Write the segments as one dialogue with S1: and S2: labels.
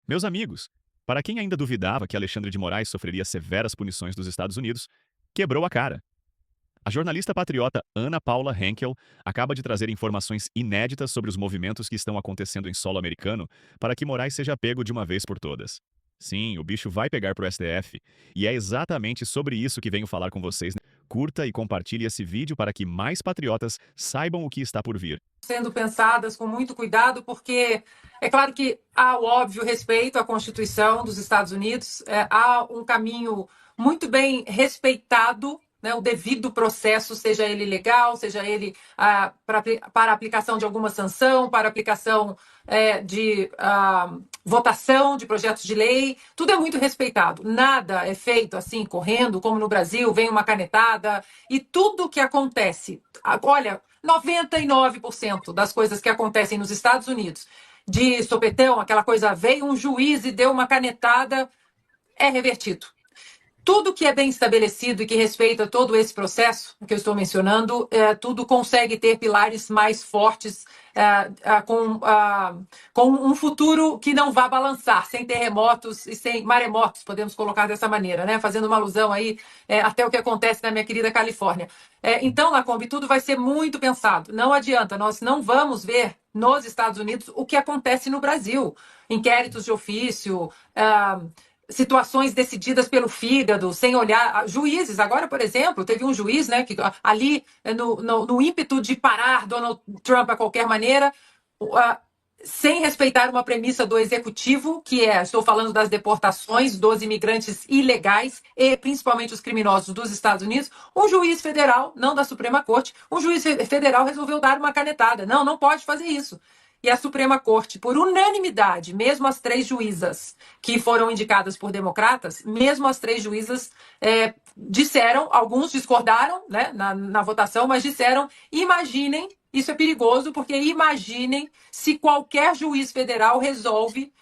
S1: Meus amigos, para quem ainda duvidava que Alexandre de Moraes sofreria severas punições dos Estados Unidos, quebrou a cara. A jornalista patriota Ana Paula Henkel acaba de trazer informações inéditas sobre os movimentos que estão acontecendo em solo americano para que Moraes seja pego de uma vez por todas. Sim, o bicho vai pegar pro STF, e é exatamente sobre isso que venho falar com vocês. Curta e compartilhe esse vídeo para que mais patriotas saibam o que está por vir.
S2: Sendo pensadas com muito cuidado, porque é claro que há o óbvio respeito à Constituição dos Estados Unidos, há um caminho muito bem respeitado, né, o devido processo, seja ele legal, seja ele para aplicação de alguma sanção, para aplicação de votação de projetos de lei, tudo é muito respeitado. Nada é feito assim, correndo, como no Brasil, vem uma canetada, e tudo que acontece, olha, 99% das coisas que acontecem nos Estados Unidos, de sopetão, aquela coisa, veio um juiz e deu uma canetada, é revertido. Tudo que é bem estabelecido e que respeita todo esse processo que eu estou mencionando, tudo consegue ter pilares mais fortes, com um futuro que não vá balançar, sem terremotos e sem maremotos, podemos colocar dessa maneira, né? Fazendo uma alusão aí até o que acontece na minha querida Califórnia. Então, Lacombe, tudo vai ser muito pensado. Não adianta, nós não vamos ver nos Estados Unidos o que acontece no Brasil. Inquéritos de ofício, situações decididas pelo fígado, sem olhar. Juízes, agora, por exemplo, teve um juiz, né, que ali, no ímpeto de parar Donald Trump a qualquer maneira, sem respeitar uma premissa do executivo, que estou falando das deportações dos imigrantes ilegais e principalmente os criminosos dos Estados Unidos, um juiz federal, não da Suprema Corte, um juiz federal resolveu dar uma canetada. Não pode fazer isso. E a Suprema Corte, por unanimidade, mesmo as 3 juízas que foram indicadas por democratas, mesmo as 3 juízas disseram, alguns discordaram, né, na votação, mas disseram, imaginem, isso é perigoso, porque imaginem se qualquer juiz federal resolve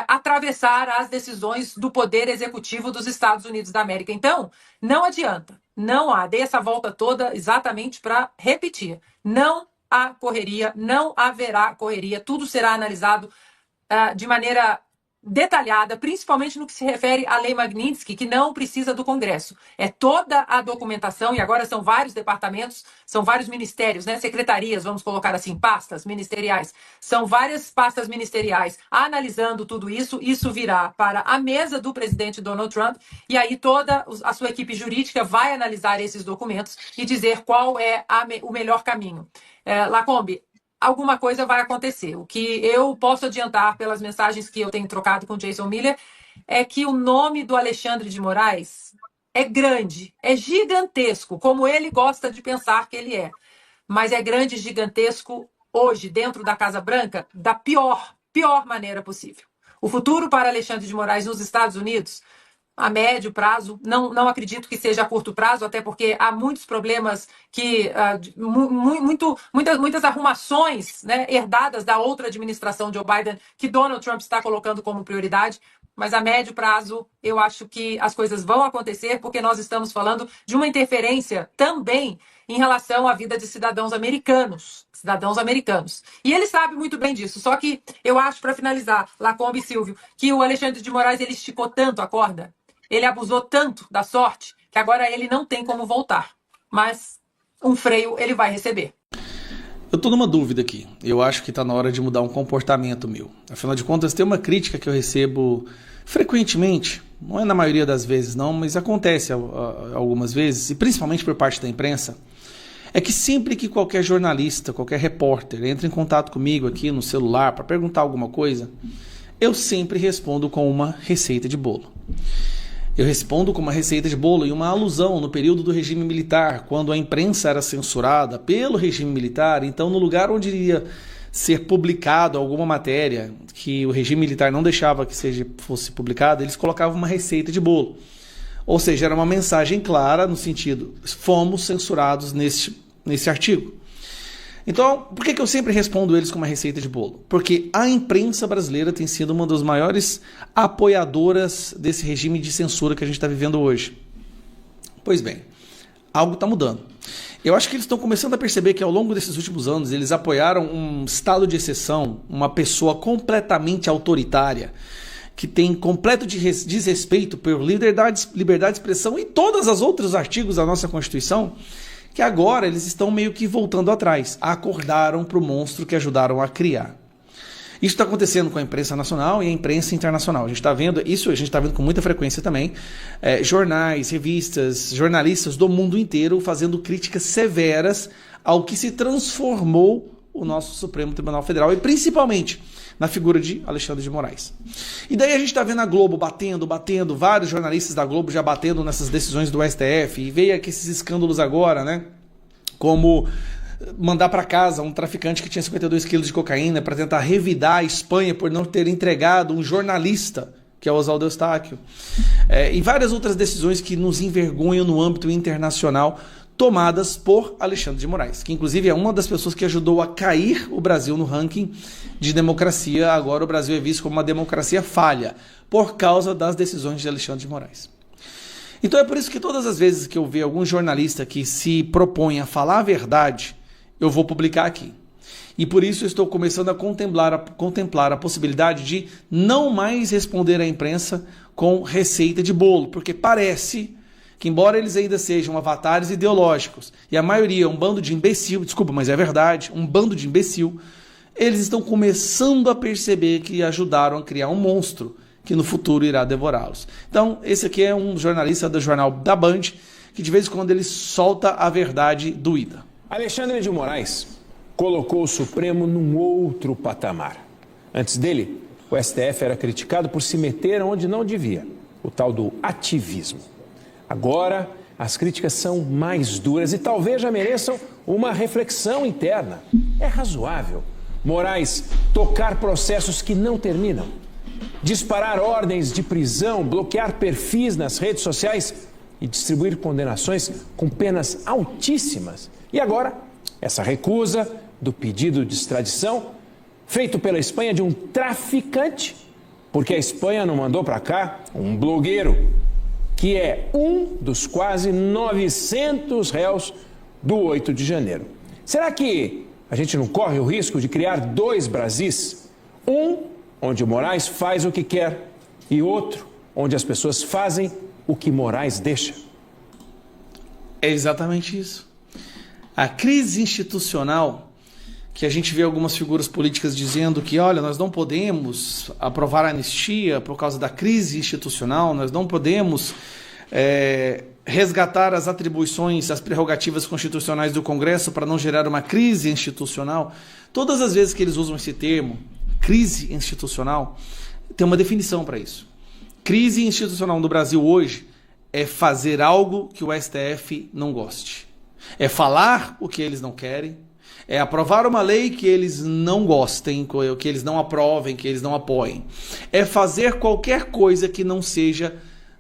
S2: atravessar as decisões do Poder Executivo dos Estados Unidos da América. Então, não adianta, não há, dei essa volta toda exatamente para repetir, não há correria, não haverá correria, tudo será analisado de maneira detalhada, principalmente no que se refere à Lei Magnitsky, que não precisa do Congresso. É toda a documentação, e agora são vários departamentos, são vários ministérios, né? Secretarias, vamos colocar assim, pastas ministeriais. São várias pastas ministeriais analisando tudo isso. Isso virá para a mesa do presidente Donald Trump, e aí toda a sua equipe jurídica vai analisar esses documentos e dizer qual é o melhor caminho. Lacombe, alguma coisa vai acontecer. O que eu posso adiantar pelas mensagens que eu tenho trocado com o Jason Miller é que o nome do Alexandre de Moraes é grande, é gigantesco, como ele gosta de pensar que ele é. Mas é grande e gigantesco hoje, dentro da Casa Branca, da pior maneira possível. O futuro para Alexandre de Moraes nos Estados Unidos, a médio prazo, não acredito que seja a curto prazo, até porque há muitos problemas que muitas arrumações, né, herdadas da outra administração Joe Biden, que Donald Trump está colocando como prioridade. Mas a médio prazo, eu acho que as coisas vão acontecer, porque nós estamos falando de uma interferência também em relação à vida de cidadãos americanos. E ele sabe muito bem disso. Só que eu acho, para finalizar, Lacombe e Silvio, que o Alexandre de Moraes ele esticou tanto a corda, ele abusou tanto da sorte, que agora ele não tem como voltar. Mas um freio ele vai receber.
S3: Eu tô numa dúvida aqui. Eu acho que tá na hora de mudar um comportamento meu. Afinal de contas, tem uma crítica que eu recebo frequentemente, não é na maioria das vezes não, mas acontece algumas vezes, e principalmente por parte da imprensa, é que sempre que qualquer jornalista, qualquer repórter entra em contato comigo aqui no celular para perguntar alguma coisa, eu sempre respondo com uma receita de bolo. Eu respondo com uma receita de bolo e uma alusão no período do regime militar, quando a imprensa era censurada pelo regime militar. Então, no lugar onde iria ser publicado alguma matéria que o regime militar não deixava que fosse publicada, eles colocavam uma receita de bolo. Ou seja, era uma mensagem clara no sentido, fomos censurados nesse artigo. Então, por que eu sempre respondo eles com uma receita de bolo? Porque a imprensa brasileira tem sido uma das maiores apoiadoras desse regime de censura que a gente está vivendo hoje. Pois bem, algo está mudando. Eu acho que eles estão começando a perceber que ao longo desses últimos anos eles apoiaram um estado de exceção, uma pessoa completamente autoritária, que tem completo desrespeito por liberdade de expressão e todos os outros artigos da nossa Constituição, que agora eles estão meio que voltando atrás, acordaram para o monstro que ajudaram a criar. Isso está acontecendo com a imprensa nacional e a imprensa internacional. A gente está vendo isso, a gente está vendo com muita frequência também, jornais, revistas, jornalistas do mundo inteiro fazendo críticas severas ao que se transformou o nosso Supremo Tribunal Federal e principalmente na figura de Alexandre de Moraes. E daí a gente está vendo a Globo batendo, vários jornalistas da Globo já batendo nessas decisões do STF, e veio aqui esses escândalos agora, né? Como mandar para casa um traficante que tinha 52 quilos de cocaína para tentar revidar a Espanha por não ter entregado um jornalista, que é o Oswaldo Eustáquio, e várias outras decisões que nos envergonham no âmbito internacional, tomadas por Alexandre de Moraes, que inclusive é uma das pessoas que ajudou a cair o Brasil no ranking de democracia. Agora o Brasil é visto como uma democracia falha, por causa das decisões de Alexandre de Moraes. Então é por isso que todas as vezes que eu ver algum jornalista que se propõe a falar a verdade, eu vou publicar aqui. E por isso eu estou começando a contemplar a possibilidade de não mais responder à imprensa com receita de bolo, porque parece que, embora eles ainda sejam avatares ideológicos, e a maioria é um bando de imbecil, desculpa, mas é verdade, um bando de imbecil, eles estão começando a perceber que ajudaram a criar um monstro que no futuro irá devorá-los. Então, esse aqui é um jornalista do jornal da Band, que de vez em quando ele solta a verdade doída.
S4: Alexandre de Moraes colocou o Supremo num outro patamar. Antes dele, o STF era criticado por se meter onde não devia, o tal do ativismo. Agora, as críticas são mais duras e talvez já mereçam uma reflexão interna. É razoável Moraes tocar processos que não terminam, disparar ordens de prisão, bloquear perfis nas redes sociais e distribuir condenações com penas altíssimas. E agora, essa recusa do pedido de extradição feito pela Espanha de um traficante, porque a Espanha não mandou para cá um blogueiro, que é um dos quase 900 réus do 8 de janeiro. Será que a gente não corre o risco de criar dois Brasis? Um onde Moraes faz o que quer e outro onde as pessoas fazem o que Moraes deixa?
S3: É exatamente isso. A crise institucional, que a gente vê algumas figuras políticas dizendo que, olha, nós não podemos aprovar a anistia por causa da crise institucional, nós não podemos resgatar as atribuições, as prerrogativas constitucionais do Congresso para não gerar uma crise institucional. Todas as vezes que eles usam esse termo, crise institucional, tem uma definição para isso. Crise institucional no Brasil hoje é fazer algo que o STF não goste. É falar o que eles não querem, é aprovar uma lei que eles não gostem, que eles não aprovem, que eles não apoiem. É fazer qualquer coisa que não seja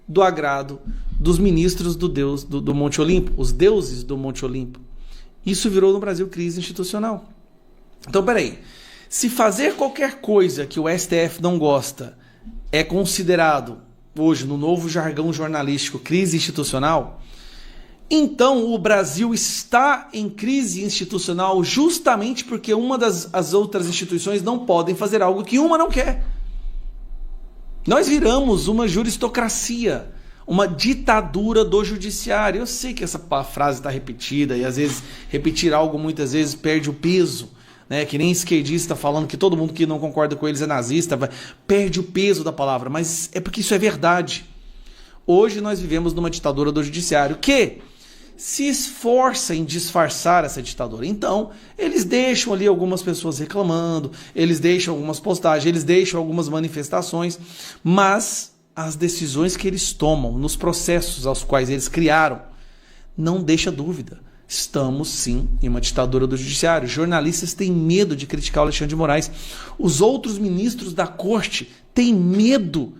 S3: do agrado dos ministros do Monte Olimpo, os deuses do Monte Olimpo. Isso virou no Brasil crise institucional. Então, peraí, se fazer qualquer coisa que o STF não gosta é considerado, hoje, no novo jargão jornalístico, crise institucional, então o Brasil está em crise institucional justamente porque as outras instituições não podem fazer algo que uma não quer. Nós viramos uma juristocracia, uma ditadura do judiciário. Eu sei que essa frase está repetida e às vezes repetir algo muitas vezes perde o peso, né? Que nem esquerdista falando que todo mundo que não concorda com eles é nazista, perde o peso da palavra, mas é porque isso é verdade. Hoje nós vivemos numa ditadura do judiciário que se esforça em disfarçar essa ditadura. Então, eles deixam ali algumas pessoas reclamando, eles deixam algumas postagens, eles deixam algumas manifestações, mas as decisões que eles tomam nos processos aos quais eles criaram, não deixa dúvida. Estamos, sim, em uma ditadura do judiciário. Jornalistas têm medo de criticar o Alexandre de Moraes. Os outros ministros da corte têm medo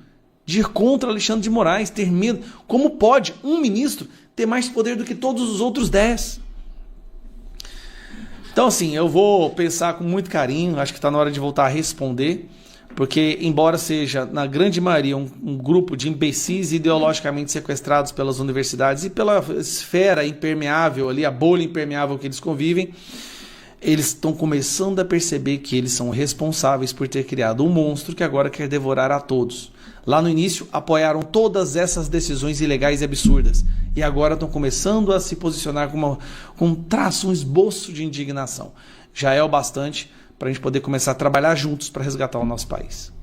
S3: de ir contra Alexandre de Moraes, ter medo. Como pode um ministro ter mais poder do que todos os outros 10? Então, assim, eu vou pensar com muito carinho, acho que está na hora de voltar a responder, porque, embora seja, na grande maioria, um grupo de imbecis ideologicamente sequestrados pelas universidades e pela esfera impermeável ali, a bolha impermeável que eles convivem, eles estão começando a perceber que eles são responsáveis por ter criado um monstro que agora quer devorar a todos. Lá no início, apoiaram todas essas decisões ilegais e absurdas. E agora estão começando a se posicionar com um traço, um esboço de indignação. Já é o bastante para a gente poder começar a trabalhar juntos para resgatar o nosso país.